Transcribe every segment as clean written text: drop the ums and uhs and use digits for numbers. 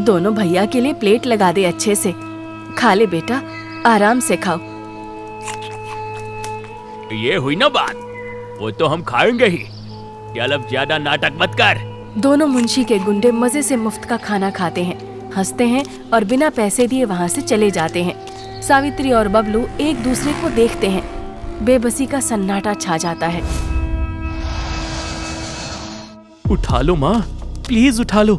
दोनों भैया के लिए प्लेट लगा दे अच्छे से। खा ले बेटा, आराम से खाओ। ये हुई ना बात, वो तो हम खाएंगे ही। चल अब ज्यादा नाटक मत कर। दोनों मुंशी के गुंडे मजे से मुफ्त का खाना खाते हैं, हंसते हैं और बिना पैसे दिए वहाँ से चले जाते हैं। सावित्री और बबलू एक दूसरे को देखते हैं। बेबसी का सन्नाटा छा जाता है। उठा लो माँ, प्लीज उठा लो।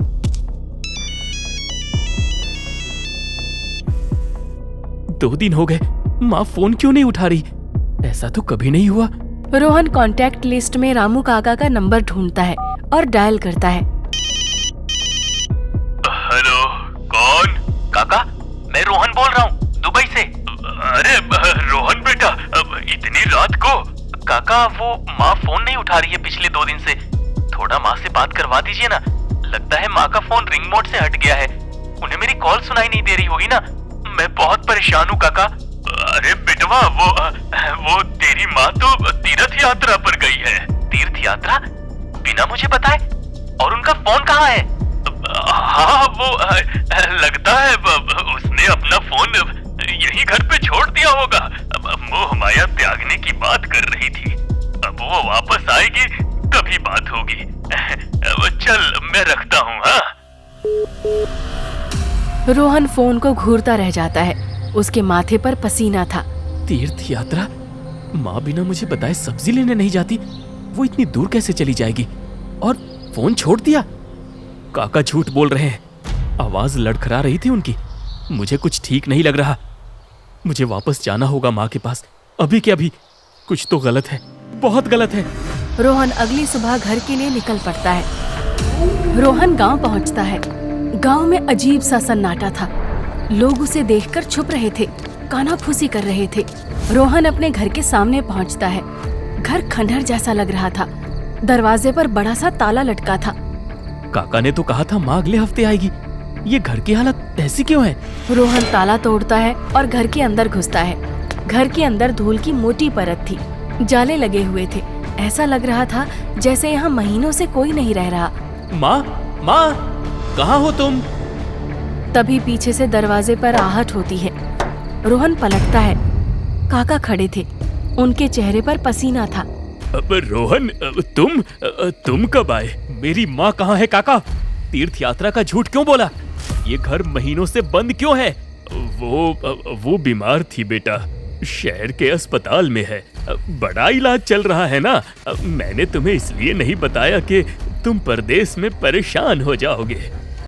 दो दिन हो गए, माँ फोन क्यों नहीं उठा रही? ऐसा तो कभी नहीं हुआ। रोहन कॉन्टैक्ट लिस्ट में रामू काका का नंबर ढूंढता है और डायल करता है। हेलो, कौन? काका, मैं रोहन बोल रहा हूँ, दुबई से। अरे रोहन बेटा, इतनी रात को? काका, वो माँ फोन नहीं उठा रही है पिछले 2 दिन से। थोड़ा माँ से बात करवा दीजिए ना। लगता है माँ का फोन रिंग मोड से हट गया है। उन्हें मेरी कॉल सुनाई नहीं दे रही होगी ना। मैं बहुत परेशान हूँ काका। अरे बेटवा, वो तेरी माँ तो तीर्थ यात्रा पर गई है। तीर्थ यात्रा? बिना मुझे बताए? और उनका फोन कहाँ है? हाँ, वो लगता है उसने अपना फोन यही घर पे छोड़ दिया होगा। मोह माया त्यागने की बात कर रही थी। अब वो वापस आएगी तभी बात होगी। चल मैं रखता हूँ। हाँ। रोहन फोन को घूरता रह जाता है। उसके माथे पर पसीना था। तीर्थ यात्रा? माँ बिना मुझे बताए सब्जी लेने नहीं जाती। वो इतनी दूर कैसे चली जाएगी? और फोन छोड़ दिया? काका झूठ बोल रहे हैं। आवाज लड़खड़ा रही थी उनकी। मुझे कुछ ठीक नहीं लग रहा। मुझे वापस जाना होगा माँ के पास, अभी के अभी। कुछ तो गलत है, बहुत गलत है। रोहन अगली सुबह घर के लिए निकल पड़ता है। रोहन गांव पहुंचता है। गांव में अजीब सा सन्नाटा था। लोग उसे देखकर छुप रहे थे, कानाफूसी कर रहे थे। रोहन अपने घर के सामने पहुंचता है। घर खंडहर जैसा लग रहा था। दरवाजे पर बड़ा सा ताला लटका था। काका ने तो कहा था माँ अगले हफ्ते आएगी। ये घर की हालत ऐसी क्यों है? रोहन ताला तोड़ता है और घर के अंदर घुसता है। घर के अंदर धूल की मोटी परत थी। जाले लगे हुए थे। ऐसा लग रहा था जैसे यहाँ महीनों से कोई नहीं रह रहा। माँ, माँ, कहाँ हो तुम? तभी पीछे से दरवाजे पर आहट होती है। रोहन पलटता है। काका खड़े थे। उनके चेहरे पर पसीना था। अब रोहन, तुम कब आए? मेरी माँ कहाँ है काका? तीर्थ यात्रा का झूठ क्यों बोला? ये घर महीनों से बंद क्यों है? वो बीमार थी बेटा, शहर के अस्पताल में है। बड़ा इलाज चल रहा है ना। मैंने तुम्हें इसलिए नहीं बताया कि तुम परदेश में परेशान हो जाओगे।